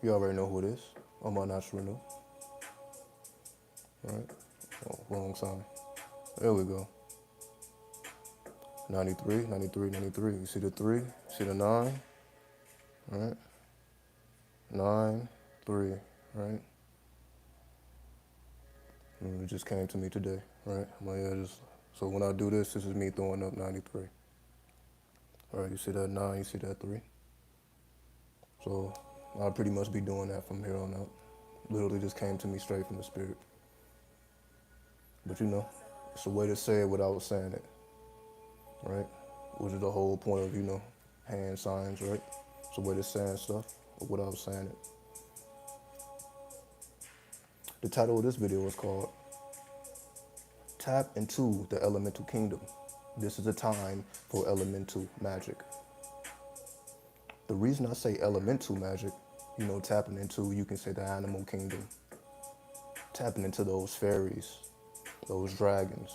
You already know who it is. I'm on Natural New. Right? Oh, wrong sign. There we go. 93, 93, 93. You see the 3? You see the 9? Right? 9, 3. Right? And it just came to me today. Right? So when I do this is me throwing up 93. All right, you see that 9, you see that 3. So I'll pretty much be doing that from here on out. Literally just came to me straight from the spirit. But it's a way to say it without saying it, right? Which is the whole point of, hand signs, right? It's a way to saying stuff without saying it. The title of this video is called Tap into the Elemental Kingdom. This is a time for elemental magic. The reason I say elemental magic, tapping into, you can say the animal kingdom, tapping into those fairies, those dragons,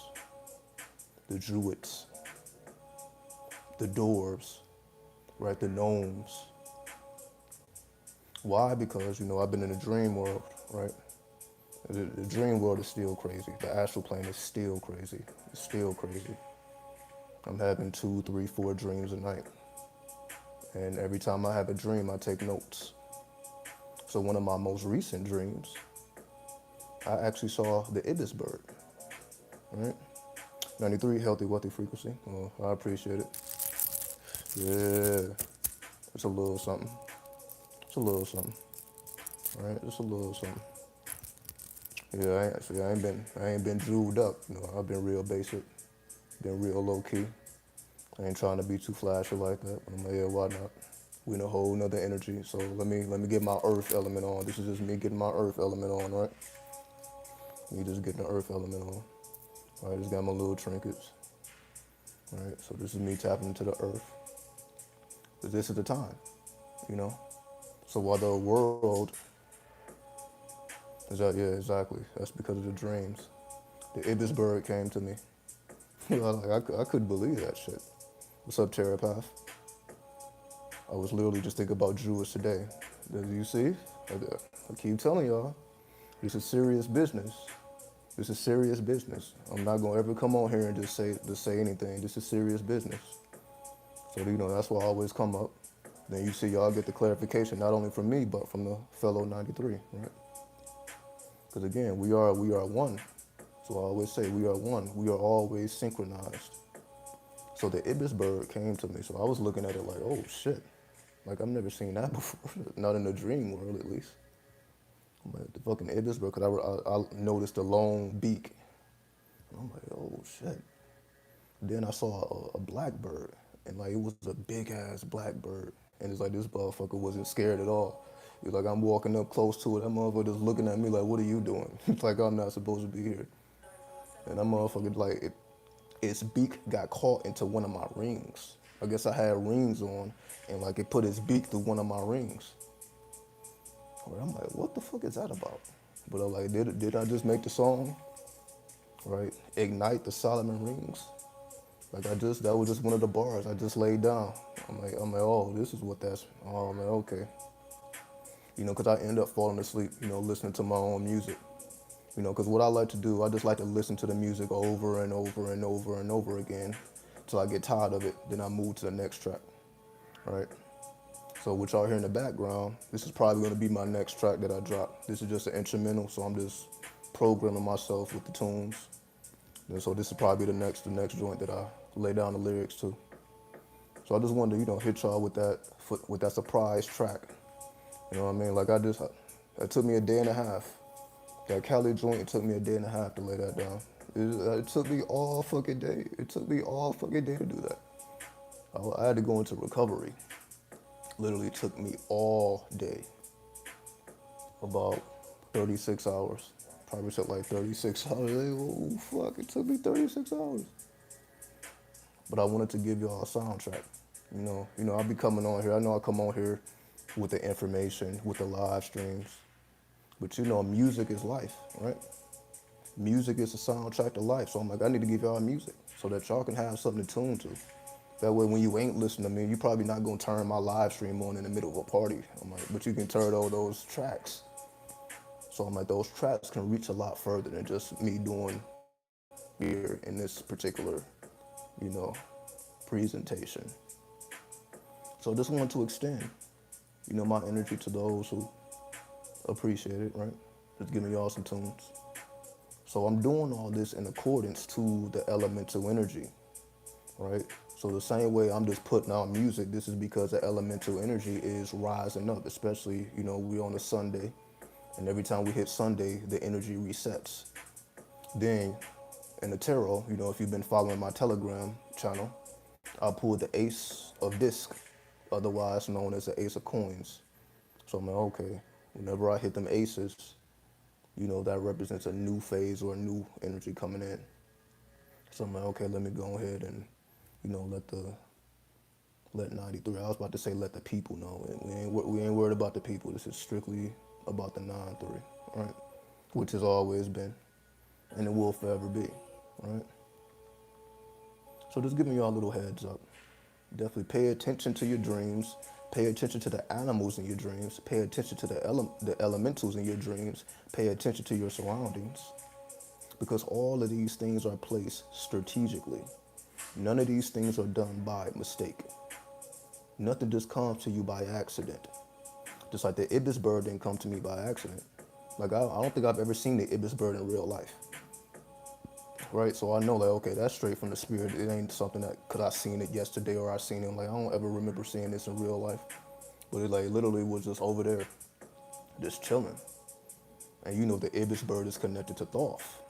the druids, the dwarves, right, the gnomes. Why? Because, I've been in the dream world, right? The dream world is still crazy. The astral plane is still crazy. It's still crazy. I'm having 2, 3, 4 dreams a night. And every time I have a dream, I take notes. So one of my most recent dreams, I actually saw the Ibis Bird, right? 93, healthy, wealthy frequency. Oh, I appreciate it. Yeah, it's a little something. It's a little something, right? It's a little something. Yeah, I ain't been jeweled up. I've been real basic, been real low key. I ain't trying to be too flashy like that. But I'm like, yeah, why not? We in a whole nother energy. So let me get my earth element on. This is just me getting my earth element on, right? Me just getting the earth element on. All right, just got my little trinkets. All right, so this is me tapping into the earth. But this is the time, So while the world is that, yeah, exactly. That's because of the dreams. The Ibis Bird came to me. I couldn't believe that shit. What's up, Terapath? I was literally just thinking about Jewish today. Do you see? I keep telling y'all, this is serious business. This is serious business. I'm not gonna ever come on here and just say anything. This is serious business. So that's why I always come up. Then you see y'all get the clarification not only from me but from the fellow 93, right? Because again, we are one. So I always say we are one. We are always synchronized. So the Ibis Bird came to me. So I was looking at it like, oh shit. Like I've never seen that before. Not in the dream world at least. But the fucking Ibis Bird, because I noticed a long beak. And I'm like, oh shit. Then I saw a black bird. And like it was a big ass black bird. And it's like this motherfucker wasn't scared at all. It's like I'm walking up close to it. That motherfucker just looking at me like, what are you doing? It's like I'm not supposed to be here. And that motherfucker, like, its beak got caught into one of my rings. I guess I had rings on, and like it put its beak through one of my rings. Right, I'm like, what the fuck is that about? But I'm like, did I just make the song? Right? Ignite the Solomon rings. Like that was just one of the bars I just laid down. I'm like, oh, this is what that's, oh, I'm like, okay. Because I end up falling asleep, listening to my own music. Because what I like to do, I just like to listen to the music over and over and over and over again until I get tired of it. Then I move to the next track, right? So what y'all hear in the background, this is probably going to be my next track that I drop. This is just an instrumental, so I'm just programming myself with the tunes. And so this is probably the next joint that I lay down the lyrics to. So I just wanted to, hit y'all with that surprise track. You know what I mean? Like it took me a day and a half. That Cali joint, it took me a day and a half to lay that down. It took me all fucking day. It took me all fucking day to do that. I had to go into recovery. Literally took me all day. About 36 hours. Probably took like 36 hours. Oh, fuck, it took me 36 hours. But I wanted to give y'all a soundtrack. I'll be coming on here. I know I come on here with the information, with the live streams. But music is life, right? Music is a soundtrack to life. So I'm like, I need to give y'all music so that y'all can have something to tune to. That way, when you ain't listening to me, you probably not gonna turn my live stream on in the middle of a party. I'm like, but you can turn all those tracks. So I'm like, those tracks can reach a lot further than just me doing here in this particular, you know, presentation. So I just wanted to extend, you know, my energy to those who appreciate it, right? Just giving y'all some tunes. So I'm doing all this in accordance to the elemental energy, right? So the same way I'm just putting out music, this is because the elemental energy is rising up, especially, you know, we on a Sunday, and every time we hit Sunday, the energy resets. Then in the tarot, you know, if you've been following my Telegram channel, I pulled the Ace of Disc, otherwise known as the Ace of Coins. So I'm like, okay, whenever I hit them aces, you know, that represents a new phase or a new energy coming in. So I'm like, okay, let me go ahead and, you know, let 93, I was about to say let the people know. We ain't worried about the people. This is strictly about the 9-3, right? Which has always been, and it will forever be, right? So just giving y'all a little heads up. Definitely pay attention to your dreams. Pay attention to the animals in your dreams. Pay attention to the elementals in your dreams. Pay attention to your surroundings. Because all of these things are placed strategically. None of these things are done by mistake. Nothing just comes to you by accident. Just like the Ibis Bird didn't come to me by accident. Like, I don't think I've ever seen the Ibis Bird in real life. Right? So I know, like, okay, that's straight from the spirit. It ain't something that, because I seen it yesterday or I seen it. Like, I don't ever remember seeing this in real life. But it, like, literally was just over there, just chilling. And you know the Ibis Bird is connected to Thoth,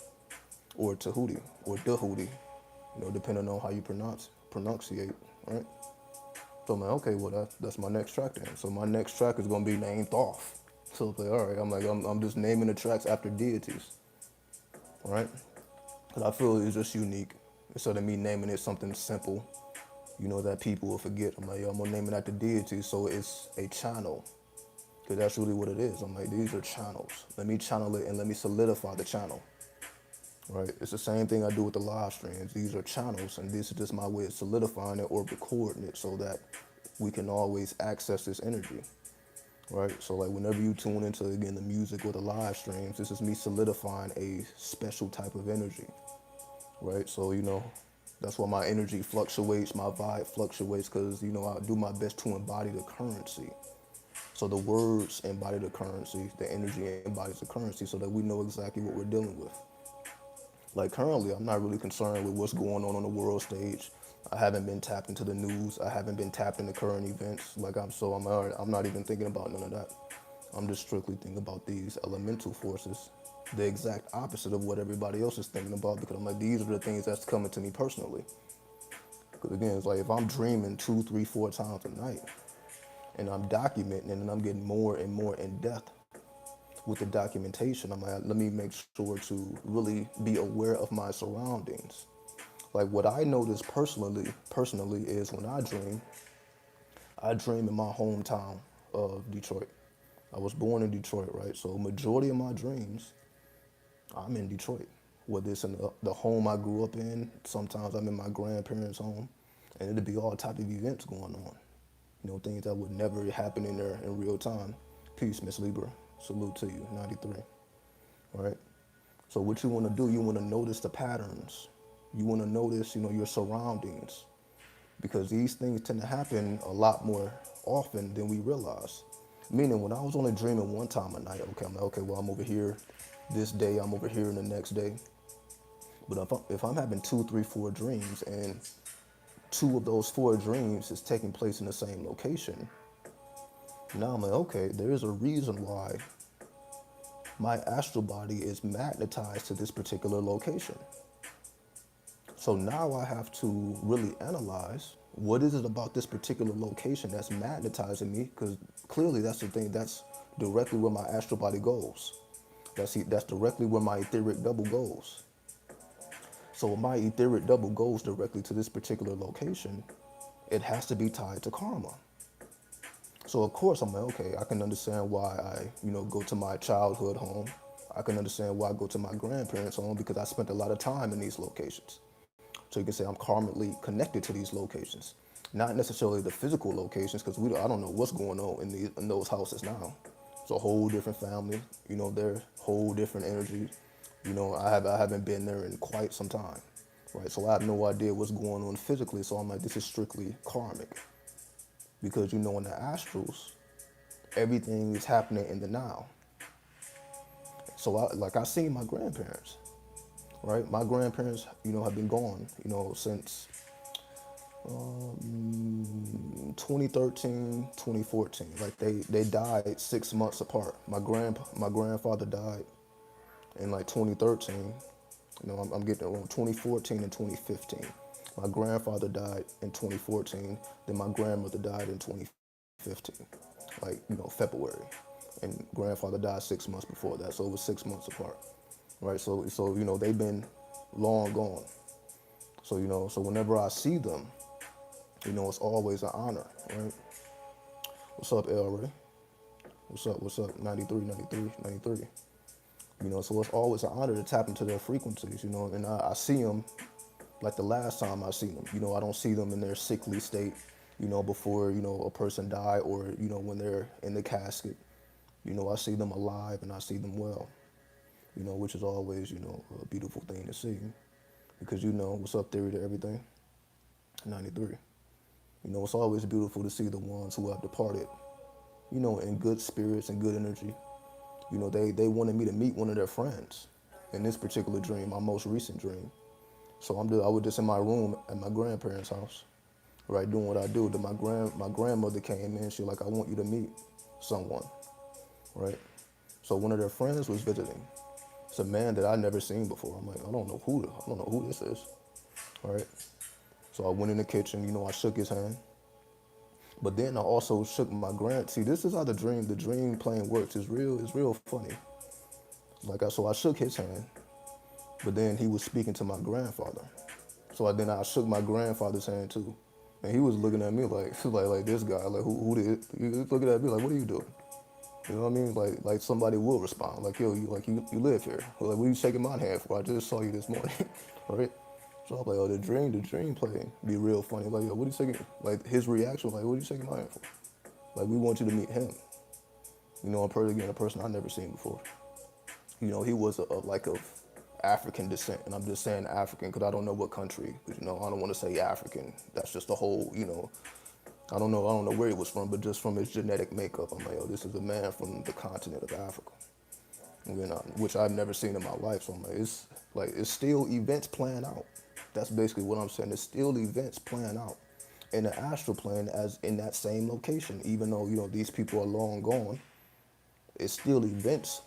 or Tahuti, or Dahuti, you know, depending on how you pronunciate, right? So I'm like, okay, well, that's my next track then. So my next track is going to be named Thoth. So it's like, all right, I'm just naming the tracks after deities, right? Because I feel it's just unique. Instead of me naming it something simple, you know, that people will forget. I'm like, yo, I'm going to name it after deities, so it's a channel. Because that's really what it is. I'm like, these are channels. Let me channel it and let me solidify the channel. Right? It's the same thing I do with the live streams. These are channels, and this is just my way of solidifying it or recording it so that we can always access this energy. Right? So like whenever you tune into, again, the music or the live streams, this is me solidifying a special type of energy. Right? So, you know, that's why my energy fluctuates, my vibe fluctuates, because, you know, I do my best to embody the currency. So the words embody the currency, the energy embodies the currency, so that we know exactly what we're dealing with. Like currently, I'm not really concerned with what's going on the world stage. I haven't been tapped into the news. I haven't been tapped into current events. Like I'm not even thinking about none of that. I'm just strictly thinking about these elemental forces, the exact opposite of what everybody else is thinking about, because I'm like, these are the things that's coming to me personally. Because again, it's like if I'm dreaming 2, 3, 4 times a night, and I'm documenting, and I'm getting more and more in depth with the documentation, I'm like, let me make sure to really be aware of my surroundings. Like what I notice personally is when I dream in my hometown of Detroit. I was born in Detroit, right? So majority of my dreams, I'm in Detroit. Whether it's in the home I grew up in, sometimes I'm in my grandparents' home, and it'll be all type of events going on. You know, things that would never happen in there in real time. Peace, Miss Libra. Salute to you, 93. All right? So what you want to do, you want to notice the patterns. You want to notice, you know, your surroundings. Because these things tend to happen a lot more often than we realize. Meaning, when I was only dreaming one time a night, okay, I'm like, okay, well, I'm over here this day, I'm over here in the next day. But if I'm having 2, 3, 4 dreams, and 2 of those 4 dreams is taking place in the same location, now I'm like, okay, there's a reason why my astral body is magnetized to this particular location. So now I have to really analyze, what is it about this particular location that's magnetizing me? Because clearly that's the thing, that's directly where my astral body goes. That's directly where my etheric double goes. So when my etheric double goes directly to this particular location, it has to be tied to karma. So of course I'm like, okay, I can understand why I, you know, go to my childhood home. I can understand why I go to my grandparents' home, because I spent a lot of time in these locations. So you can say I'm karmically connected to these locations. Not necessarily the physical locations, because I don't know what's going on in those houses now. It's a whole different family, they're whole different energy. I haven't been there in quite some time, right? So I have no idea what's going on physically. So I'm like, this is strictly karmic, because in the astrals, everything is happening in the now. So I seen my grandparents, right? My grandparents, have been gone, since 2013, 2014. Like they died 6 months apart. My grandfather died in like 2013. I'm getting it wrong. 2014 and 2015. My grandfather died in 2014. Then my grandmother died in 2015, like February. And grandfather died 6 months before that, so it was 6 months apart, right? So they've been long gone. So so whenever I see them, it's always an honor, right? What's up, El Ray? What's up? 93, 93, 93. So it's always an honor to tap into their frequencies, and I see them like the last time I seen them. I don't see them in their sickly state, before, a person die, or, when they're in the casket. I see them alive and I see them well, which is always, a beautiful thing to see. Because, what's up, theory to everything? 93. It's always beautiful to see the ones who have departed, in good spirits and good energy. They wanted me to meet one of their friends in this particular dream, my most recent dream. So I was just in my room at my grandparents' house, right, doing what I do. Then my grandmother came in. She like, I want you to meet someone, right? So one of their friends was visiting. It's a man that I'd never seen before. I'm like, I don't know who this is, right? So I went in the kitchen. I shook his hand. But then I also shook my See, this is how the dream plane works. It's real funny. So I shook his hand, but then he was speaking to my grandfather. So then I shook my grandfather's hand too. And he was looking at me like this guy, like who did, he was looking at me like, what are you doing? You know what I mean? Like somebody will respond, like, yo, you live here. Like, what are you shaking my hand for? I just saw you this morning, right? So I'm like, oh, the dream play be real funny. Like, yo, what are you shaking? Like his reaction, like, what are you shaking my hand for? Like, we want you to meet him. A person I've never seen before. He was of African descent, and I'm just saying African because I don't know what country. I don't want to say African. That's just the whole, I don't know where he was from, but just from his genetic makeup, I'm like, oh, this is a man from the continent of Africa, which I've never seen in my life. So I'm like, it's still events playing out. That's basically what I'm saying. It's still events playing out in the astral plane as in that same location, even though these people are long gone. It's still events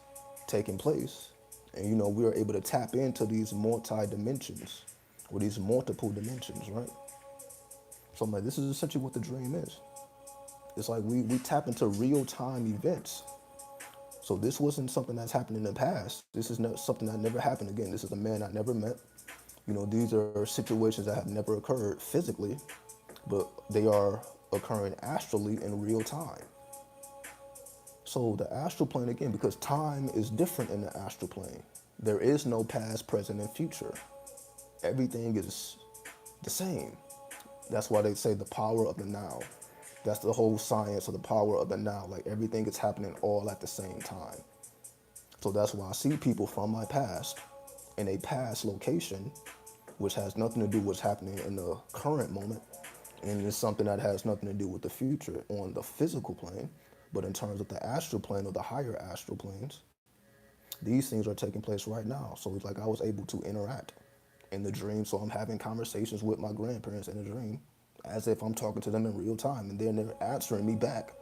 taking place, and we are able to tap into these multi-dimensions, or these multiple dimensions, right? So I'm like, this is essentially what the dream is. It's like we tap into real-time events. So this wasn't something that's happened in the past. This is not something that never happened again. This is a man I never met. These are situations that have never occurred physically, but they are occurring astrally in real time. So the astral plane, again, because time is different in the astral plane. There is no past, present, and future. Everything is the same. That's why they say the power of the now. That's the whole science of the power of the now. Like, everything is happening all at the same time. So that's why I see people from my past in a past location, which has nothing to do with what's happening in the current moment. And it's something that has nothing to do with the future on the physical plane. But in terms of the astral plane or the higher astral planes, these things are taking place right now. So it's like I was able to interact in the dream. So I'm having conversations with my grandparents in the dream as if I'm talking to them in real time. And then they're answering me back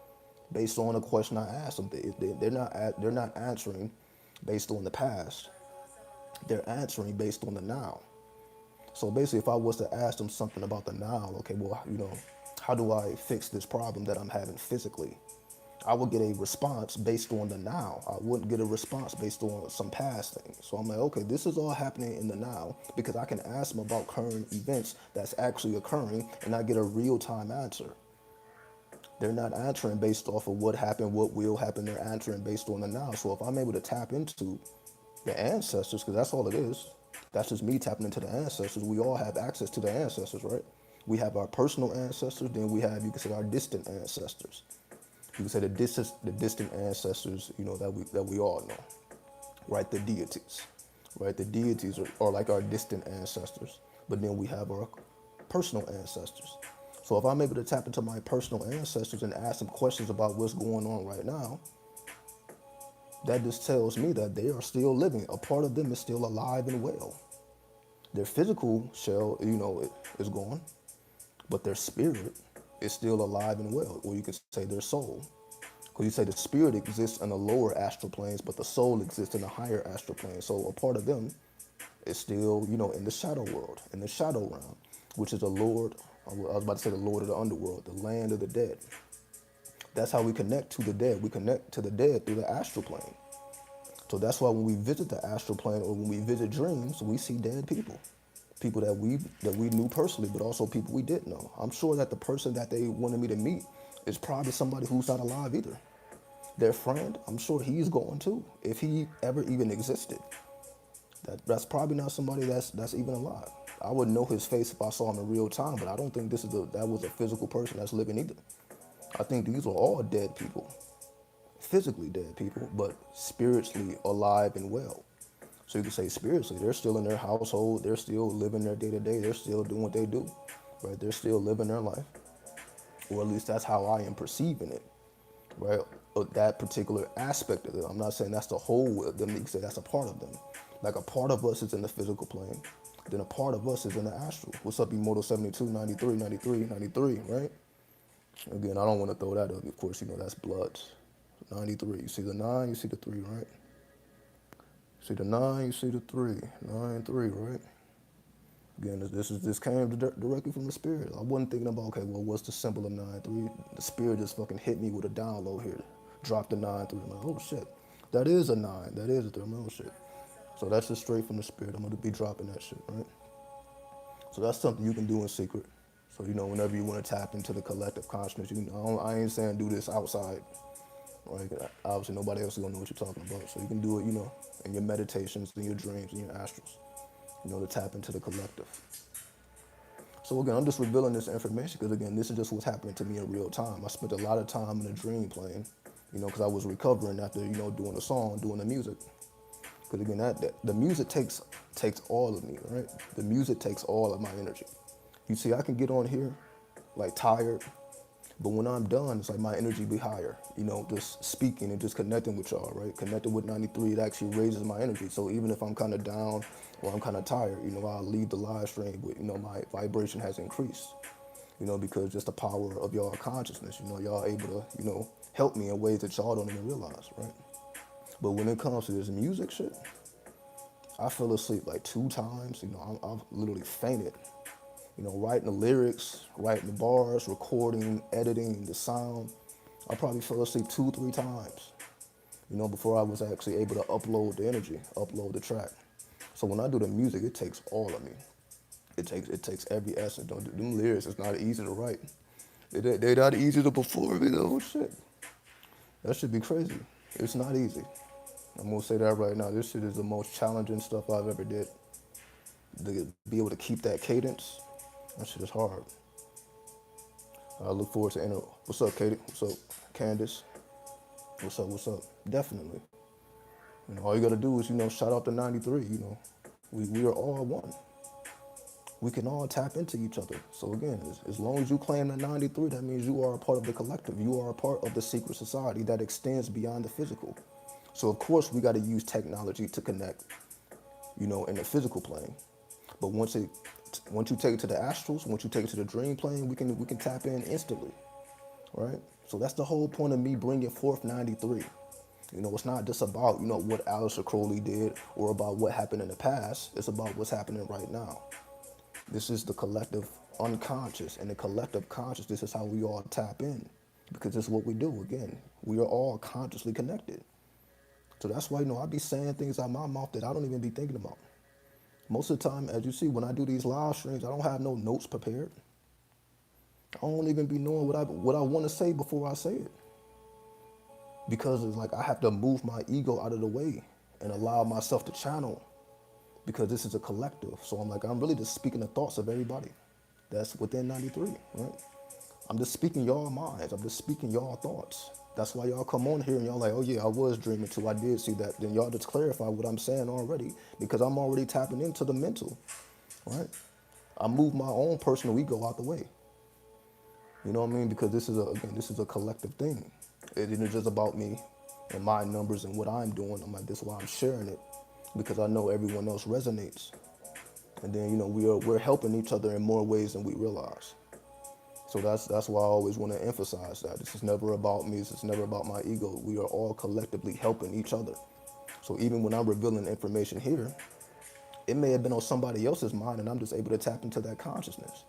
based on a question I asked them. They're not answering based on the past. They're answering based on the now. So basically, if I was to ask them something about the now, okay, well, how do I fix this problem that I'm having physically? I would get a response based on the now. I wouldn't get a response based on some past thing. So I'm like, okay, this is all happening in the now, because I can ask them about current events that's actually occurring and I get a real-time answer. They're not answering based off of what happened, what will happen. They're answering based on the now. So if I'm able to tap into the ancestors, because that's all it is, That's just me tapping into the ancestors. We all have access to the ancestors, right? We have our personal ancestors, then we have, you can say, our distant ancestors. You can say the distant ancestors, that we all know, right? The deities, right? The deities are like our distant ancestors, but then we have our personal ancestors. So if I'm able to tap into my personal ancestors and ask them questions about what's going on right now, that just tells me that they are still living. A part of them is still alive and well. Their physical shell, is gone, but their spirit is still alive and well, or you could say their soul. Because you say the spirit exists in the lower astral planes, but the soul exists in the higher astral planes. So a part of them is still, in the shadow world, in the shadow realm, which is the Lord, I was about to say the Lord of the underworld, the land of the dead. That's how we connect to the dead. We connect to the dead through the astral plane. So that's why when we visit the astral plane or when we visit dreams, we see dead people. People that we knew personally, but also people we didn't know. I'm sure that the person that they wanted me to meet is probably somebody who's not alive either. Their friend, I'm sure he's gone too, if he ever even existed. That's probably not somebody that's even alive. I would know his face if I saw him in real time, but I don't think that was a physical person that's living either. I think these are all dead people, physically dead people, but spiritually alive and well. So you can say spiritually, they're still in their household, they're still living their day to day, they're still doing what they do, right? They're still living their life, or at least that's how I am perceiving it, right? That particular aspect of it. I'm not saying that's the whole of them, you can say that's a part of them. Like a part of us is in the physical plane, then a part of us is in the astral. What's up, Immortal 72, 93, 93, 93, right? Again, I don't want to throw that up. Of course, that's bloods. 93. You see the 9, you see the 3, right? See the 9, you see the 3. 9, 3, right? Again, this came directly from the spirit. I wasn't thinking about, okay, well, what's the symbol of 9, 3? The spirit just fucking hit me with a download here. Dropped the 9, 3. I'm like, oh shit. That is a 9. That is a 3. I'm like, oh shit. So that's just straight from the spirit. I'm going to be dropping that shit, right? So that's something you can do in secret. So, whenever you want to tap into the collective consciousness, I ain't saying do this outside, right? Obviously, nobody else is going to know what you're talking about. So you can do it, in your meditations, in your dreams, in your astrals, to tap into the collective. So again, I'm just revealing this information because, again, this is just what's happening to me in real time. I spent a lot of time in a dream plane, because I was recovering after, doing the song, doing the music. Because again, the music takes all of me, right? The music takes all of my energy. You see, I can get on here, like tired, but when I'm done, it's like my energy be higher. Just speaking and just connecting with y'all, right? Connecting with 93, it actually raises my energy. So even if I'm kind of down or I'm kind of tired, I'll leave the live stream, but my vibration has increased. Because just the power of y'all consciousness, y'all able to, help me in ways that y'all don't even realize, right? But when it comes to this music shit, I fell asleep like 2 times. I've literally fainted. Writing the lyrics, writing the bars, recording, editing the sound. I probably fell asleep 2, 3 times, before I was actually able to upload the energy, upload the track. So when I do the music, it takes all of me. It takes every essence. Them lyrics, it's not easy to write. They're not easy to perform, shit. That should be crazy. It's not easy. I'm gonna say that right now. This shit is the most challenging stuff I've ever did. To be able to keep that cadence, that shit is hard. I look forward to what's up, Katie? What's up, Candace? What's up? Definitely. All you gotta do is, shout out to 93, We are all one. We can all tap into each other. So again, as long as you claim that 93, that means you are a part of the collective. You are a part of the secret society that extends beyond the physical. So of course we gotta use technology to connect, in the physical plane. But once you take it to the astrals, once you take it to the dream plane, we can tap in instantly, right? So that's the whole point of me bringing forth 93. It's not just about, what Aleister Crowley did or about what happened in the past. It's about what's happening right now. This is the collective unconscious, and the collective conscious, this is how we all tap in, because this is what we do. Again, we are all consciously connected. So that's why, I be saying things out my mouth that I don't even be thinking about. Most of the time, as you see, when I do these live streams, I don't have no notes prepared. I don't even be knowing what I want to say before I say it. Because it's like I have to move my ego out of the way and allow myself to channel because this is a collective. So I'm like, I'm really just speaking the thoughts of everybody that's within 93, right? I'm just speaking y'all minds. I'm just speaking y'all thoughts. That's why y'all come on here and y'all like, oh yeah, I was dreaming too. I did see that. Then y'all just clarify what I'm saying already because I'm already tapping into the mental, right? I move my own personal ego out the way. You know what I mean? Because this is a collective thing. It isn't just about me and my numbers and what I'm doing. I'm like, this is why I'm sharing it because I know everyone else resonates. And then, we're helping each other in more ways than we realize. So that's why I always want to emphasize that. This is never about me. This is never about my ego. We are all collectively helping each other. So even when I'm revealing information here, it may have been on somebody else's mind and I'm just able to tap into that consciousness.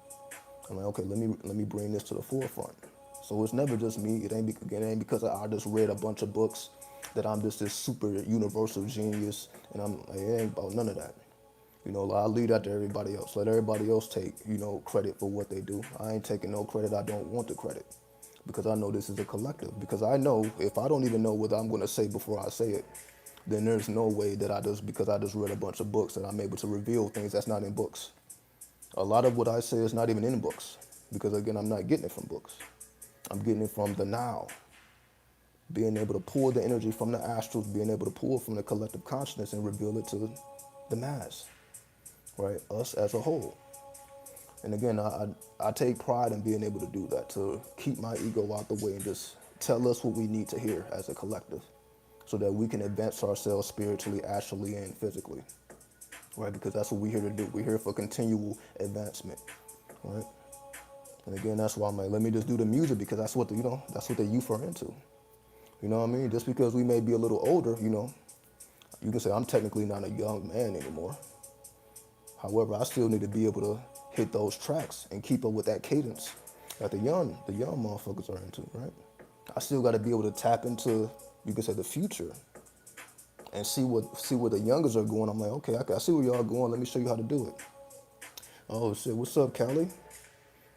I'm like, okay, let me bring this to the forefront. So it's never just me. It ain't because I just read a bunch of books that I'm just this super universal genius and I'm like, it ain't about none of that. I leave that to everybody else. Let everybody else take, credit for what they do. I ain't taking no credit. I don't want the credit because I know this is a collective. Because I know if I don't even know what I'm going to say before I say it, then there's no way that because I just read a bunch of books that I'm able to reveal things that's not in books. A lot of what I say is not even in books because, again, I'm not getting it from books. I'm getting it from the now. Being able to pull the energy from the astrals, being able to pull from the collective consciousness and reveal it to the mass. Right, us as a whole. And again, I take pride in being able to do that, to keep my ego out the way and just tell us what we need to hear as a collective so that we can advance ourselves spiritually, astrally, and physically, right? Because that's what we're here to do. We're here for continual advancement, right? And again, that's why I'm like, let me just do the music because that's what that's what the youth are into. You know what I mean? Just because we may be a little older, you can say I'm technically not a young man anymore. However, I still need to be able to hit those tracks and keep up with that cadence that the young motherfuckers are into, right? I still got to be able to tap into, you can say, the future and see where the youngers are going. I'm like, okay, I see where y'all going. Let me show you how to do it. Oh shit, what's up, Callie?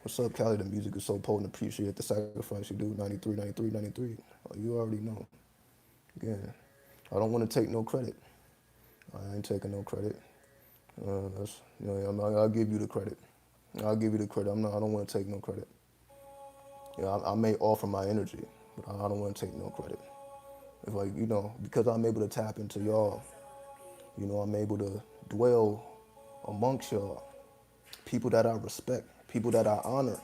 What's up, Callie? The music is so potent. Appreciate the sacrifice you do. 93, 93, 93. Oh, you already know. Again, I don't want to take no credit. I ain't taking no credit. I'll give you the credit. I'll give you the credit. I don't want to take no credit. Yeah, I may offer my energy, but I don't want to take no credit. It's like, because I'm able to tap into y'all, I'm able to dwell amongst y'all, people that I respect, people that I honor.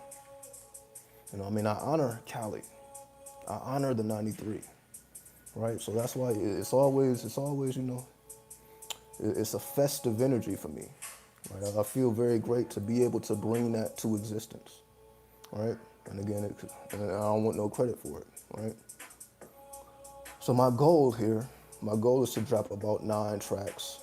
I honor Cali. I honor the 93, right? So that's why it's always, it's a festive energy for me. Right? I feel very great to be able to bring that to existence, right? And again, and I don't want no credit for it, right? So my goal is to drop about 9 tracks.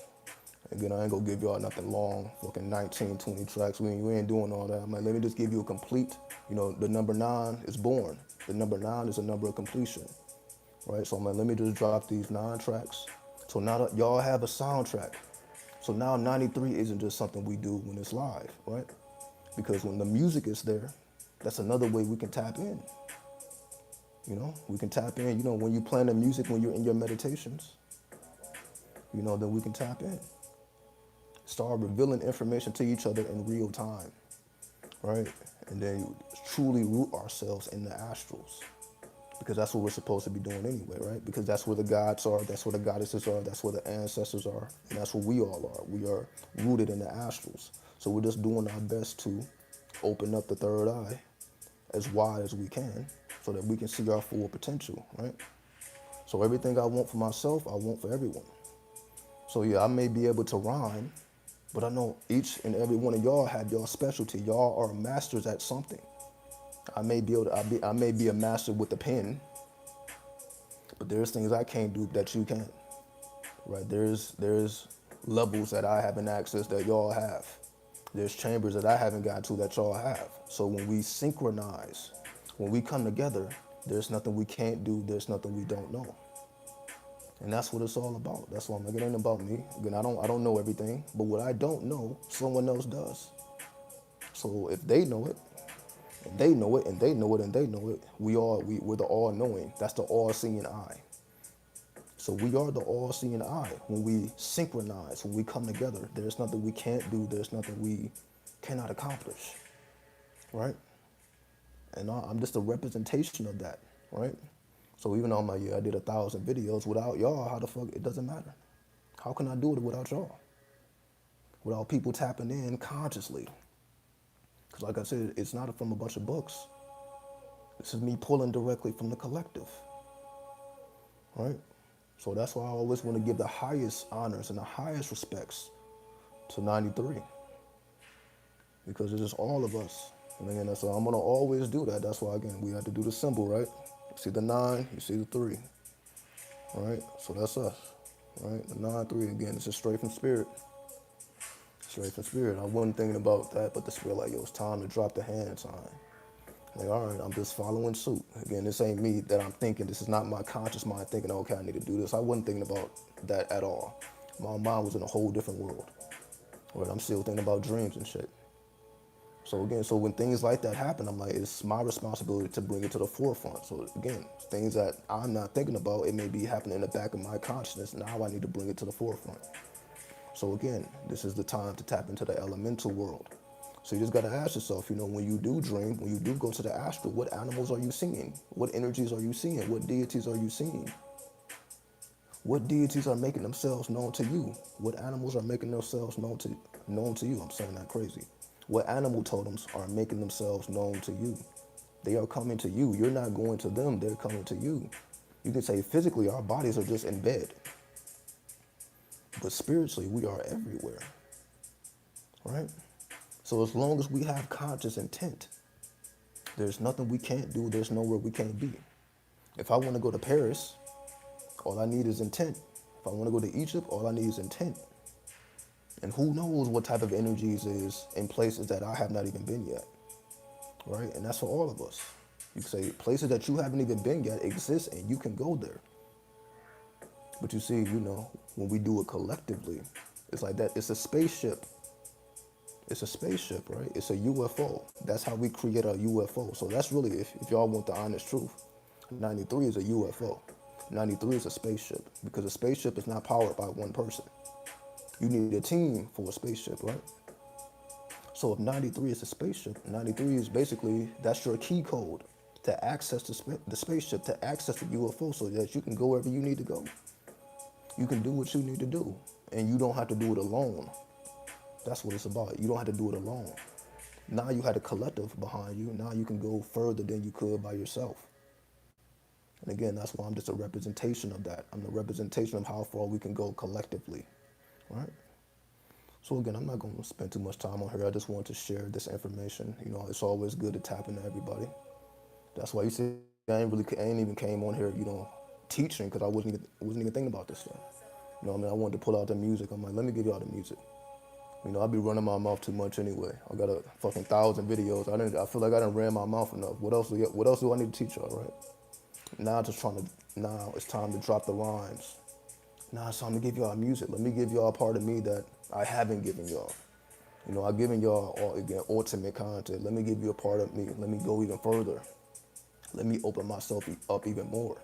Again, I ain't gonna give y'all nothing long, fucking 19, 20 tracks. We ain't doing all that. I'm like, let me just give you a complete, the number 9 is born. The number 9 is a number of completion, right? So I'm like, let me just drop these 9 tracks. So now that y'all have a soundtrack. So now 93 isn't just something we do when it's live, right? Because when the music is there, that's another way we can tap in. We can tap in, when you play the music, when you're in your meditations, then we can tap in. Start revealing information to each other in real time, right? And then truly root ourselves in the astrals. Because that's what we're supposed to be doing anyway, right? Because that's where the gods are, that's where the goddesses are, that's where the ancestors are, and that's where we all are. We are rooted in the astrals. So we're just doing our best to open up the third eye as wide as we can so that we can see our full potential, right? So everything I want for myself, I want for everyone. So yeah, I may be able to rhyme, but I know each and every one of y'all have your specialty. Y'all are masters at something. I may be a master with the pen, but there's things I can't do that you can, right? There's levels that I haven't accessed that y'all have. There's chambers that I haven't got to that y'all have. So when we synchronize, when we come together, there's nothing we can't do. There's nothing we don't know. And that's what it's all about. That's why I'm like, it ain't about me. Again, I don't know everything, but what I don't know, someone else does. So if they know it, and they know it, and they know it, and they know it, we're the all-knowing. That's the all-seeing eye. So we are the all-seeing eye. When we synchronize, when we come together, there's nothing we can't do. There's nothing we cannot accomplish, right? And I'm just a representation of that, right? So even though I'm like, yeah, I did 1,000 videos without y'all, how the fuck, it doesn't matter. How can I do it without y'all? Without people tapping in consciously. Because like I said, it's not from a bunch of books. This is me pulling directly from the collective, right? So that's why I always want to give the highest honors and the highest respects to 93. Because it is all of us. And again, so I'm going to always do that. That's why, again, we have to do the symbol, right? You see the 9, you see the 3, right? So that's us, right? The 9-3, again, this is straight from spirit. Straight from spirit. I wasn't thinking about that, but the spirit, like, yo, it's time to drop the hand sign. Like, all right, I'm just following suit. Again, this ain't me that I'm thinking. This is not my conscious mind thinking, okay, I need to do this. I wasn't thinking about that at all. My mind was in a whole different world. Right? I'm still thinking about dreams and shit. So again, so when things like that happen, I'm like, it's my responsibility to bring it to the forefront. So again, things that I'm not thinking about, it may be happening in the back of my consciousness. Now I need to bring it to the forefront. So again, this is the time to tap into the elemental world. So you just got to ask yourself, you know, when you do dream, when you do go to the astral, what animals are you seeing? What energies are you seeing? What deities are you seeing? What deities are making themselves known to you? What animals are making themselves known to you? I'm saying that crazy. What animal totems are making themselves known to you? They are coming to you. You're not going to them. They're coming to you. You can say physically our bodies are just in bed. But spiritually, we are everywhere. Right? So as long as we have conscious intent, there's nothing we can't do. There's nowhere we can't be. If I want to go to Paris, all I need is intent. If I want to go to Egypt, all I need is intent. And who knows what type of energies is in places that I have not even been yet, right? And that's for all of us. You can say places that you haven't even been yet exist and you can go there. But you see, you know, when we do it collectively, it's like that. It's a spaceship. It's a spaceship, right? It's a UFO. That's how we create our UFO. So that's really, if y'all want the honest truth, 93 is a UFO. 93 is a spaceship because a spaceship is not powered by one person. You need a team for a spaceship, right? So if 93 is a spaceship, 93 is basically, that's your key code to access the spaceship, to access the UFO so that you can go wherever you need to go. You can do what you need to do, and you don't have to do it alone. That's what it's about. You don't have to do it alone. Now you had a collective behind you. Now you can go further than you could by yourself. And again, that's why I'm just a representation of that. I'm the representation of how far we can go collectively, right? So again, I'm not going to spend too much time on here. I just wanted to share this information. You know, it's always good to tap into everybody. That's why you see, I ain't even came on here, you know, teaching because I wasn't even thinking about this stuff. You know what I mean? I wanted to pull out the music. I'm like, let me give y'all the music. You know, I be running my mouth too much anyway. I got a fucking 1,000 videos. I feel like I done ran my mouth enough. What else do I need to teach y'all, right? Now it's time to drop the rhymes. Now it's time to give y'all music. Let me give y'all a part of me that I haven't given y'all. You know, I've given y'all, again, ultimate content. Let me give you a part of me. Let me go even further. Let me open myself up even more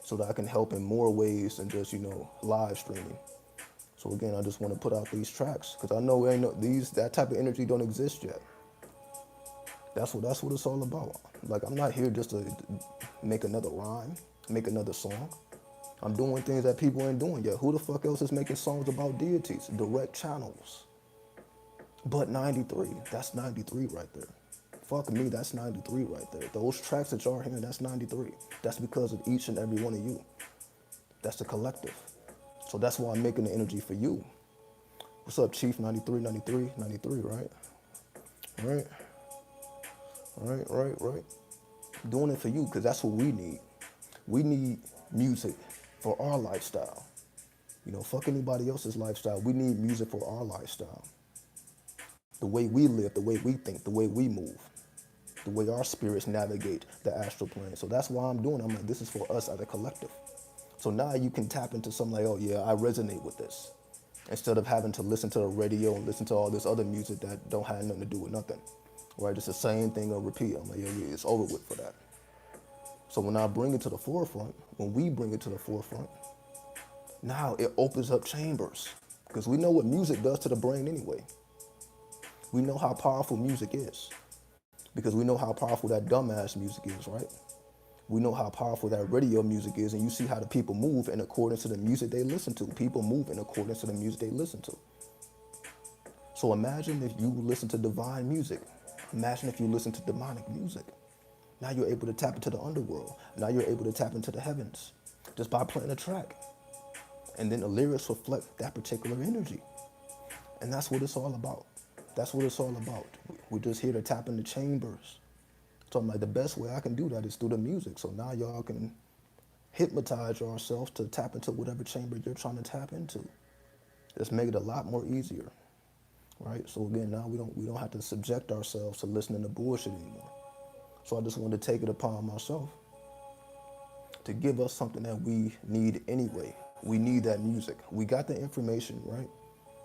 so that I can help in more ways than just, you know, live streaming. So again, I just want to put out these tracks because I know that type of energy don't exist yet. That's what it's all about. Like, I'm not here just to make another rhyme, make another song. I'm doing things that people ain't doing yet. Who the fuck else is making songs about deities, direct channels? But 93, that's 93 right there. Fuck me, that's 93 right there. Those tracks that y'all hearing, that's 93. That's because of each and every one of you. That's the collective. So that's why I'm making the energy for you. What's up, Chief? 93, 93, 93, right? Right. Doing it for you because that's what we need. We need music for our lifestyle. You know, fuck anybody else's lifestyle. We need music for our lifestyle. The way we live, the way we think, the way we move, the way our spirits navigate the astral plane. So that's why I'm doing it. I'm like, this is for us as a collective. So now you can tap into something like, oh yeah, I resonate with this. Instead of having to listen to the radio and listen to all this other music that don't have nothing to do with nothing. Right? It's the same thing on repeat. I'm like, yeah, it's over with for that. So when I bring it to the forefront, when we bring it to the forefront, Now it opens up chambers because we know what music does to the brain anyway. We know how powerful music is because we know how powerful that dumbass music is, right? We know how powerful that radio music is, and you see how the people move in accordance to the music they listen to. People move in accordance to the music they listen to. So imagine if you listen to divine music. Imagine if you listen to demonic music. Now you're able to tap into the underworld. Now you're able to tap into the heavens just by playing a track. And then the lyrics reflect that particular energy. And that's what it's all about. That's what it's all about. We're just here to tap into chambers. So I'm like, the best way I can do that is through the music. So now y'all can hypnotize yourself to tap into whatever chamber you're trying to tap into. Just make it a lot more easier, right? So again, now we don't have to subject ourselves to listening to bullshit anymore. So I just wanted to take it upon myself to give us something that we need anyway. We need that music. We got the information, right?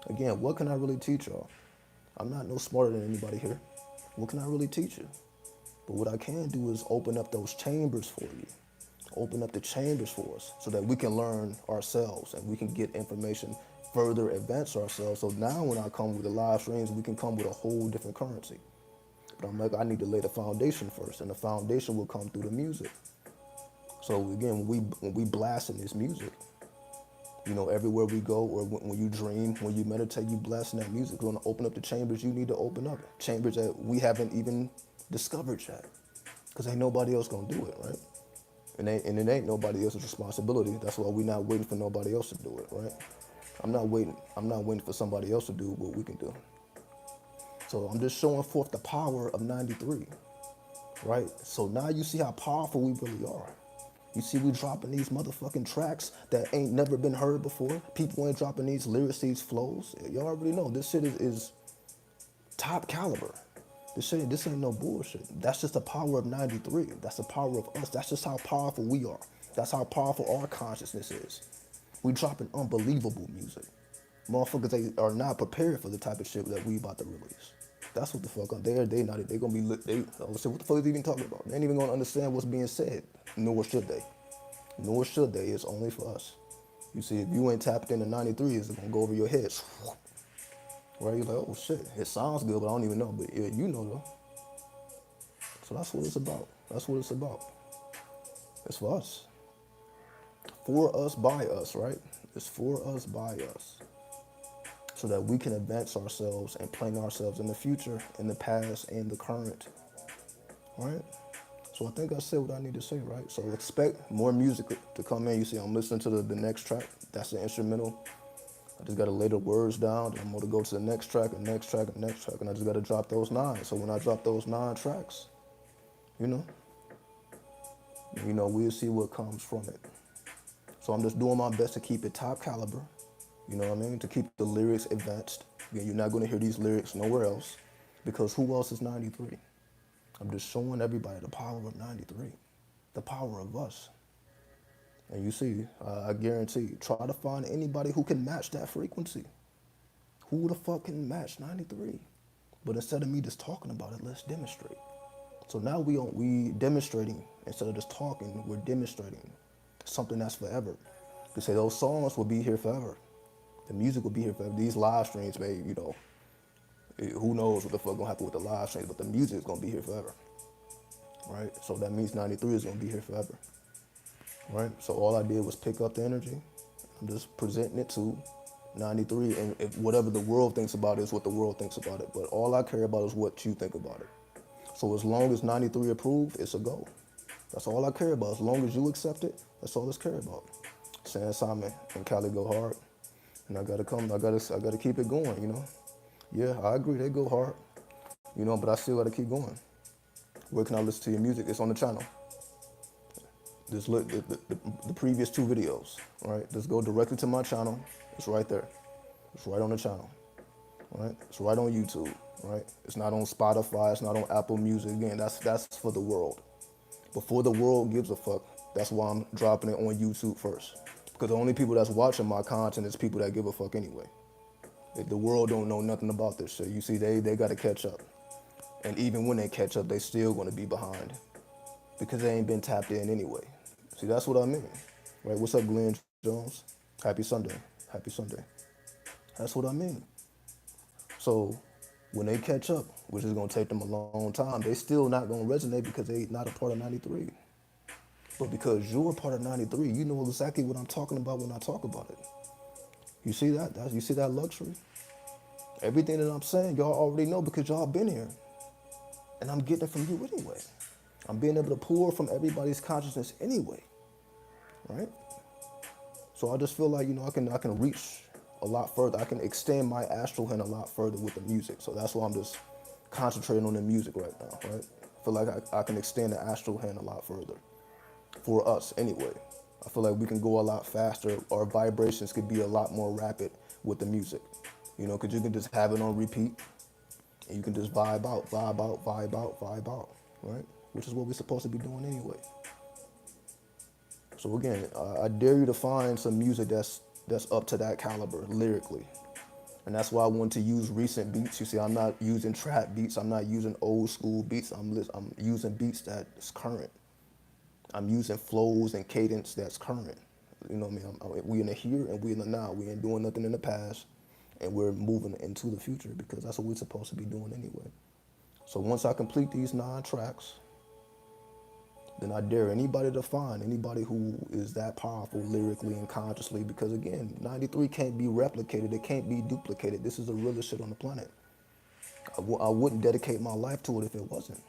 Again, what can I really teach y'all? I'm not no smarter than anybody here. What can I really teach you? But what I can do is open up those chambers for you. Open up the chambers for us so that we can learn ourselves and we can get information, further advance ourselves. So now when I come with the live streams, we can come with a whole different currency. But I'm like, I need to lay the foundation first, and the foundation will come through the music. So again, when we blast in this music, you know, everywhere we go, or when you dream, when you meditate, you blast in that music. We're gonna open up the chambers you need to open up. Chambers that we haven't even discovered yet. Because ain't nobody else gonna do it, right? And it ain't nobody else's responsibility. That's why we're not waiting for nobody else to do it, right? I'm not waiting for somebody else to do what we can do. So I'm just showing forth the power of 93, right? So now you see how powerful we really are. You see we dropping these motherfucking tracks that ain't never been heard before. People ain't dropping these lyrics, these flows. Y'all already know this shit is top caliber. This ain't no bullshit. That's just the power of 93. That's the power of us. That's just how powerful we are. That's how powerful our consciousness is. We dropping unbelievable music. Motherfuckers, they are not prepared for the type of shit that we about to release. That's what the fuck up there. They gonna be lit. What the fuck is they even talking about? They ain't even gonna understand what's being said. Nor should they. Nor should they. It's only for us. You see, if you ain't tapped into 93, it's gonna go over your head. Right? You're like, oh shit, it sounds good, but I don't even know. But yeah, you know though. So that's what it's about. That's what it's about. It's for us. For us, by us, right? It's for us, by us. So that we can advance ourselves and plan ourselves in the future, in the past, and the current. Right? So I think I said what I need to say, right? So expect more music to come in. You see, I'm listening to the next track. That's the instrumental. I just got to lay the words down. Then I'm going to go to the next track, and next track, and next track. And I just got to drop those 9. So when I drop those 9 tracks, you know, we'll see what comes from it. So I'm just doing my best to keep it top caliber. You know what I mean? To keep the lyrics advanced. Again, you're not going to hear these lyrics nowhere else. Because who else is 93? I'm just showing everybody the power of 93. The power of us. And you see, I guarantee, try to find anybody who can match that frequency. Who the fuck can match 93? But instead of me just talking about it, let's demonstrate. So now we demonstrating, instead of just talking, we're demonstrating something that's forever. You say those songs will be here forever. The music will be here forever. These live streams, man, you know, who knows what the fuck gonna happen with the live streams, but the music is gonna be here forever. Right? So that means 93 is gonna be here forever. Right? So all I did was pick up the energy. I'm just presenting it to 93, and if whatever the world thinks about it is what the world thinks about it. But all I care about is what you think about it. So as long as 93 approved, it's a go. That's all I care about. As long as you accept it, that's all I care about. San Simon and Cali go hard, and I gotta keep it going. You know. Yeah, I agree. They go hard. You know, but I still gotta keep going. Where can I listen to your music? It's on the channel. Just look at the previous 2 videos, right? Just go directly to my channel. It's right there. It's right on the channel, right? It's right on YouTube, right? It's not on Spotify. It's not on Apple Music. Again, that's for the world. Before the world gives a fuck, that's why I'm dropping it on YouTube first. Because the only people that's watching my content is people that give a fuck anyway. If the world don't know nothing about this shit, you see, they got to catch up. And even when they catch up, they still going to be behind because they ain't been tapped in anyway. See, that's what I mean. Right? What's up, Glenn Jones? Happy Sunday. Happy Sunday. That's what I mean. So when they catch up, which is gonna take them a long time, they still not gonna resonate because they not a part of 93. But because you're a part of 93, you know exactly what I'm talking about when I talk about it. You see that? You see that luxury? Everything that I'm saying, y'all already know because y'all been here. And I'm getting it from you anyway. I'm being able to pour from everybody's consciousness anyway, right? So I just feel like, I can reach a lot further. I can extend my astral hand a lot further with the music. So that's why I'm just concentrating on the music right now, right? I feel like I can extend the astral hand a lot further for us anyway. I feel like we can go a lot faster. Our vibrations could be a lot more rapid with the music, because you can just have it on repeat and you can just vibe out, vibe out, vibe out, vibe out, right? Which is what we're supposed to be doing anyway. So again, I dare you to find some music that's up to that caliber lyrically. And that's why I want to use recent beats. You see, I'm not using trap beats. I'm not using old school beats. I'm using beats that's current. I'm using flows and cadence that's current. You know what I mean? We in the here and we in the now. We ain't doing nothing in the past, and we're moving into the future because that's what we're supposed to be doing anyway. So once I complete these 9 tracks, then I dare anybody to find anybody who is that powerful lyrically and consciously, because again, 93 can't be replicated. It can't be duplicated. This is the realest shit on the planet. I wouldn't dedicate my life to it if it wasn't.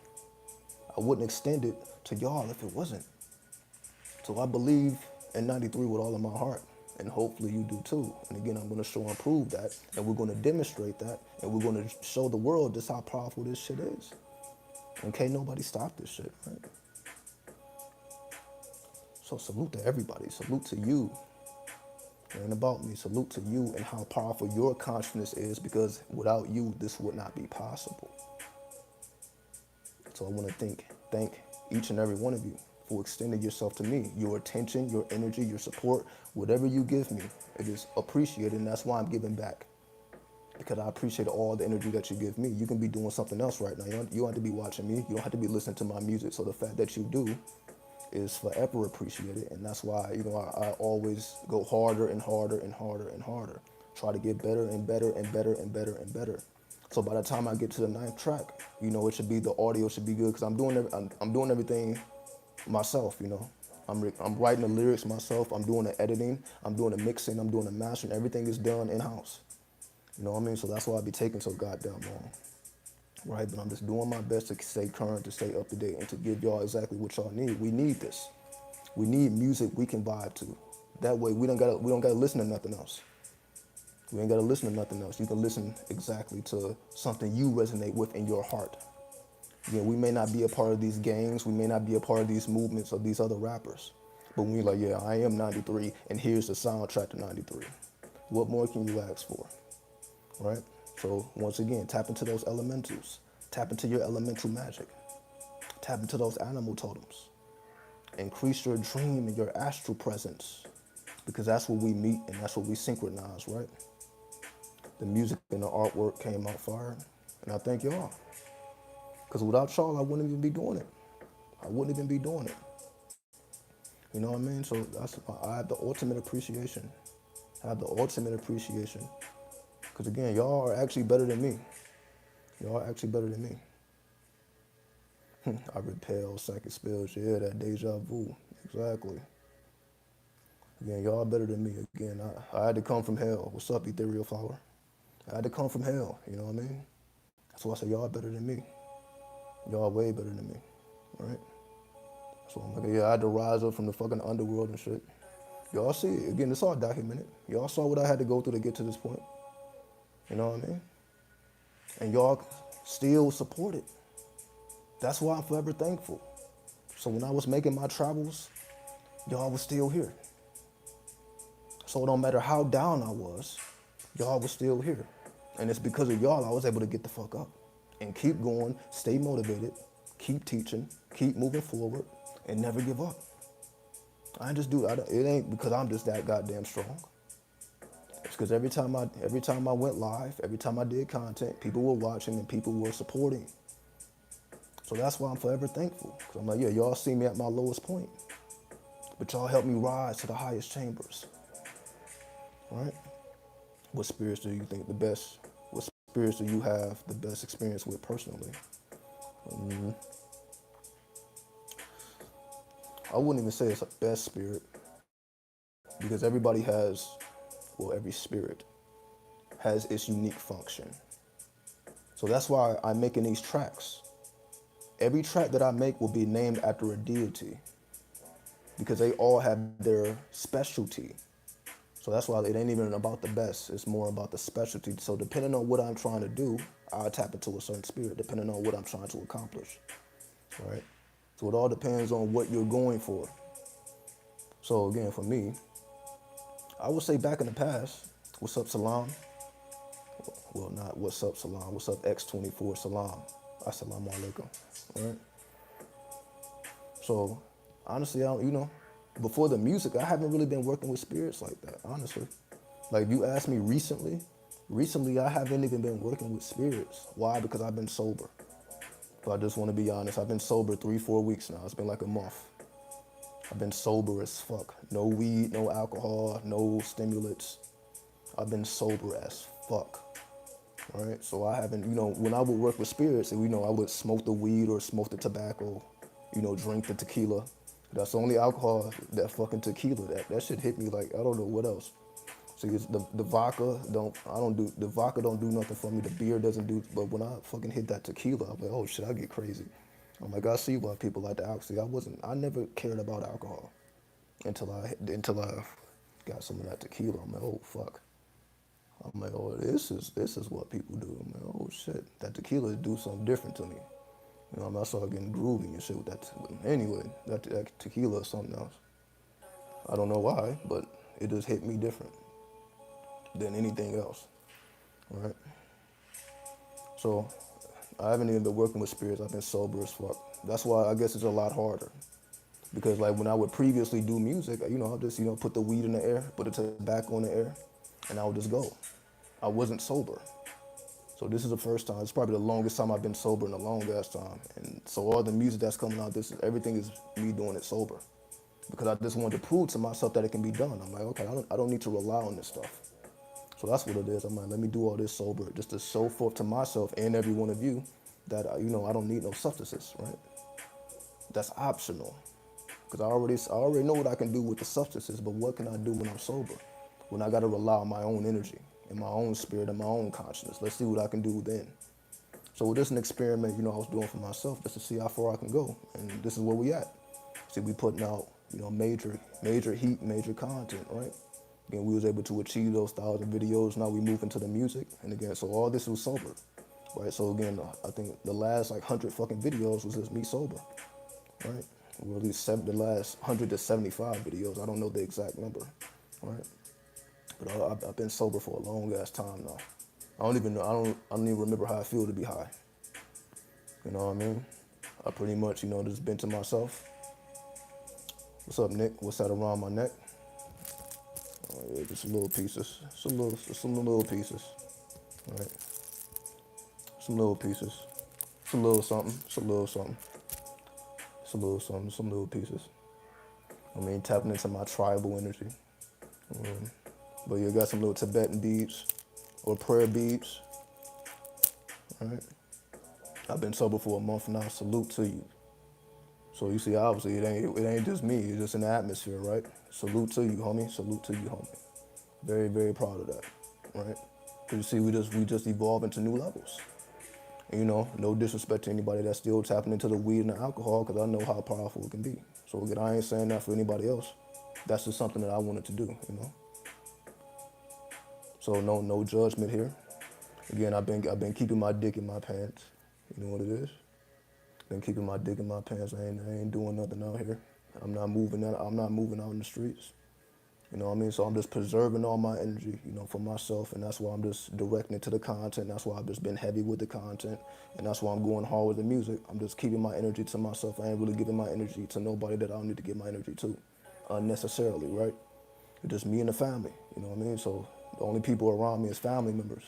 I wouldn't extend it to y'all if it wasn't. So I believe in 93 with all of my heart, and hopefully you do too. And again, I'm going to show and prove that, and we're going to demonstrate that, and we're going to show the world just how powerful this shit is. And can't nobody stop this shit, right? So salute to everybody. Salute to you. It ain't about me. Salute to you and how powerful your consciousness is, because without you, this would not be possible. So I want to thank each and every one of you for extending yourself to me. Your attention, your energy, your support, whatever you give me, it is appreciated, and that's why I'm giving back. Because I appreciate all the energy that you give me. You can be doing something else right now. You don't have to be watching me. You don't have to be listening to my music. So the fact that you do is forever appreciated, and that's why I always go harder and harder and harder and harder. Try to get better and better and better and better and better. So by the time I get to the 9th track, it should be, the audio should be good, because I'm doing everything myself. I'm writing the lyrics myself. I'm doing the editing. I'm doing the mixing. I'm doing the mastering. Everything is done in house. You know what I mean? So that's why I be taking so goddamn long. Right, but I'm just doing my best to stay current, to stay up to date, and to give y'all exactly what y'all need. We need this. We need music we can vibe to. That way, we don't gotta listen to nothing else. We ain't gotta listen to nothing else. You can listen exactly to something you resonate with in your heart. We may not be a part of these gangs. We may not be a part of these movements of these other rappers. But when you're like, yeah, I am 93, and here's the soundtrack to 93. What more can you ask for, right? So once again, tap into those elementals. Tap into your elemental magic. Tap into those animal totems. Increase your dream and your astral presence, because that's where we meet and that's where we synchronize, right? The music and the artwork came out fire, and I thank y'all. Because without y'all, I wouldn't even be doing it. I wouldn't even be doing it. You know what I mean? So I have the ultimate appreciation. I have the ultimate appreciation. Because again, y'all are actually better than me. Y'all are actually better than me. I repel psychic spells, yeah, that deja vu. Exactly. Again, y'all better than me. Again, I had to come from hell. What's up, ethereal flower? I had to come from hell, you know what I mean? That's why I say y'all better than me. Y'all way better than me, right? So I'm like, yeah, I had to rise up from the fucking underworld and shit. Y'all see it. Again, it's all documented. Y'all saw what I had to go through to get to this point. You know what I mean? And y'all still support it. That's why I'm forever thankful. So when I was making my travels, y'all was still here. So it don't matter how down I was, y'all was still here. And it's because of y'all I was able to get the fuck up and keep going, stay motivated, keep teaching, keep moving forward, and never give up. I just do it. It ain't because I'm just that goddamn strong. It's because every time I went live, every time I did content, people were watching and people were supporting. So that's why I'm forever thankful. Because I'm like, yeah, y'all see me at my lowest point, but y'all helped me rise to the highest chambers. right? What spirits do you think the best, what spirits do you have the best experience with personally? Mm, I wouldn't even say it's a best spirit because everybody has, well, every spirit has its unique function. So that's why I'm making these tracks. Every track that I make will be named after a deity because they all have their specialty. So that's why it ain't even about the best. It's more about the specialty. So depending on what I'm trying to do, I'll tap into a certain spirit depending on what I'm trying to accomplish, right? So it all depends on what you're going for. So again, for me, I would say back in the past, what's up, Salam? Well, not what's up, Salam. What's up, X24 Salam? Assalamu alaikum, right? So honestly, before the music, I haven't really been working with spirits like that, honestly. Like if you ask me recently I haven't even been working with spirits. Why? Because I've been sober. But I just want to be honest, I've been sober 3-4 weeks now. It's been like a month. I've been sober as fuck. No weed, no alcohol, no stimulants. I've been sober as fuck, right? So I haven't, when I would work with spirits, I would smoke the weed or smoke the tobacco, drink the tequila. That's the only alcohol, that fucking tequila. That shit hit me like, I don't know what else. See, it's the vodka the vodka don't do nothing for me. The beer doesn't do, but when I fucking hit that tequila, I'm like, oh shit, I get crazy. I'm like, I see why people like the alcohol. See, I never cared about alcohol until I got some of that tequila. I'm like, oh fuck. I'm like, oh, this is what people do. I'm like, oh shit, that tequila do something different to me. I started getting groovy and shit with that. But anyway, that tequila is something else. I don't know why, but it just hit me different than anything else, right? So I haven't even been working with spirits. I've been sober as fuck. That's why I guess it's a lot harder. Because like when I would previously do music, I'll just, put the weed in the air, put the tobacco in the air, and I would just go. I wasn't sober. So this is the first time. It's probably the longest time I've been sober in a long ass time. And so all the music that's coming out, everything is me doing it sober. Because I just wanted to prove to myself that it can be done. I'm like, okay, I don't need to rely on this stuff. So that's what it is. I'm like, let me do all this sober, just to show forth to myself and every one of you that, I don't need no substances, right? That's optional. Because I already know what I can do with the substances, but what can I do when I'm sober? When I got to rely on my own energy and my own spirit and my own consciousness. Let's see what I can do then. So this is an experiment, I was doing for myself just to see how far I can go. And this is where we at. See, we putting out, major heat, major content, right? Again, we was able to achieve those 1,000 videos. Now we move into the music. And again, so all this was sober, right? So again, I think the last 100 fucking videos was just me sober, right? Or at least the last 100 to 75 videos. I don't know the exact number, right? But I've been sober for a long ass time now. I don't even remember how I feel to be high. You know what I mean? I pretty much, just been to myself. What's up, Nick? What's that around my neck? Oh, yeah, just little pieces. Some little pieces. Right? Some little pieces. It's a little something. It's a little something. It's a little something. Some little pieces. Tapping into my tribal energy. But you got some little Tibetan beads or prayer beads. Right? I've been sober for a month now. Salute to you. So you see, obviously, it ain't just me. It's just an atmosphere, right? Salute to you, homie. Salute to you, homie. Very, very proud of that, right? Because you see, we just evolve into new levels. And, no disrespect to anybody that's still tapping into the weed and the alcohol, because I know how powerful it can be. So again, I ain't saying that for anybody else. That's just something that I wanted to do, So no judgment here. Again, I've been keeping my dick in my pants. You know what it is? Been keeping my dick in my pants. I ain't doing nothing out here. I'm not moving out in the streets. You know what I mean? So I'm just preserving all my energy, for myself, and that's why I'm just directing it to the content. That's why I've just been heavy with the content, and that's why I'm going hard with the music. I'm just keeping my energy to myself. I ain't really giving my energy to nobody that I don't need to give my energy to, unnecessarily, right? It's just me and the family, you know what I mean? So the only people around me is family members,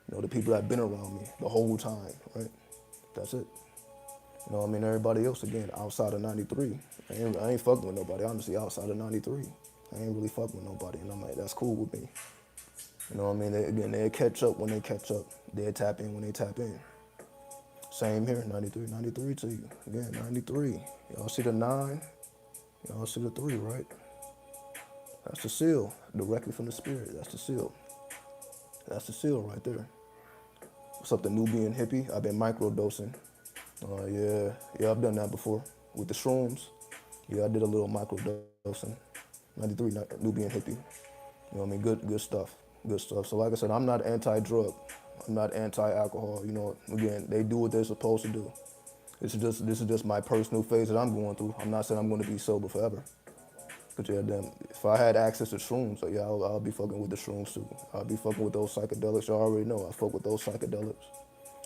the people that have been around me the whole time, right? That's it. You know what I mean? Everybody else, again, outside of 93, I ain't fucking with nobody, honestly, outside of 93. I ain't really fucking with nobody, and I'm like, that's cool with me. You know what I mean? Again, they'll catch up when they catch up. They'll tap in when they tap in. Same here, 93, 93 to you. Again, 93. Y'all see the 9? Y'all see the 3, right? That's the seal, directly from the spirit. That's the seal. That's the seal right there. What's up, the Nubian hippie? I've been microdosing. Yeah, I've done that before. With the shrooms, yeah, I did a little microdosing. 93, Nubian hippie. You know what I mean? Good stuff. Good stuff. So like I said, I'm not anti-drug. I'm not anti-alcohol. You know, again, they do what they're supposed to do. This is just my personal phase that I'm going through. I'm not saying I'm going to be sober forever. Cause yeah, damn, if I had access to shrooms, yeah, I'll be fucking with the shrooms too. I'll be fucking with those psychedelics. Y'all already know I fuck with those psychedelics,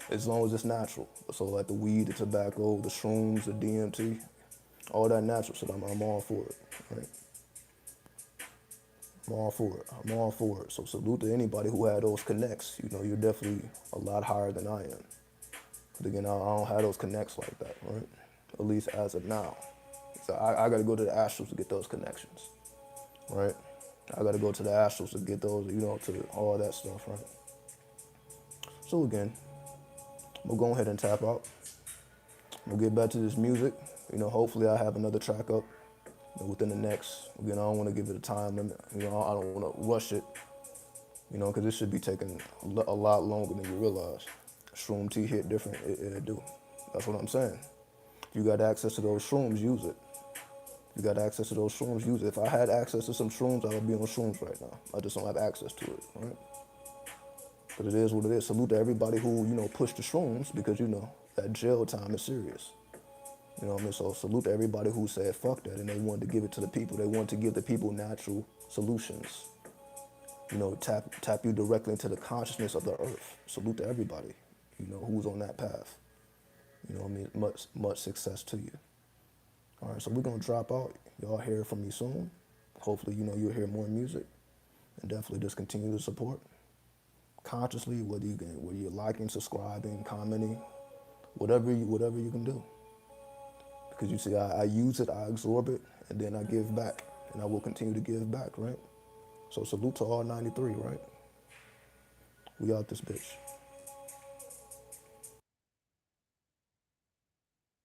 as long as it's natural. So like the weed, the tobacco, the shrooms, the DMT, all that natural shit. I'm all for it. Right? I'm all for it. I'm all for it. So salute to anybody who had those connects. You know, you're definitely a lot higher than I am. But again, I don't have those connects like that, right? At least as of now. So I got to go to the Astrals to get those connections, right? I got to go to the Astrals to get those, you know, to all that stuff, right? So again, we'll go ahead and tap out. We'll get back to this music. You know, hopefully I have another track up within the next, again, I don't want to give it a time limit. You know, I don't want to rush it, you know, because this should be taking a lot longer than you realize. Shroom tea hit different, it do. That's what I'm saying. If you got access to those shrooms, use it. You got access to those shrooms, use it. If I had access to some shrooms, I would be on shrooms right now. I just don't have access to it, right? But it is what it is. Salute to everybody who, you know, pushed the shrooms because, you know, that jail time is serious. You know what I mean? So salute to everybody who said fuck that and they wanted to give it to the people. They wanted to give the people natural solutions. You know, tap you directly into the consciousness of the earth. Salute to everybody, you know, who's on that path. You know what I mean? Much success to you. All right, so we're going to drop out. Y'all hear from me soon. Hopefully, you know, you'll hear more music. And definitely just continue to support. Consciously, whether you're liking, subscribing, commenting, whatever you can do. Because you see, I use it, I absorb it, and then I give back. And I will continue to give back, right? So salute to all 93, right? We out this bitch.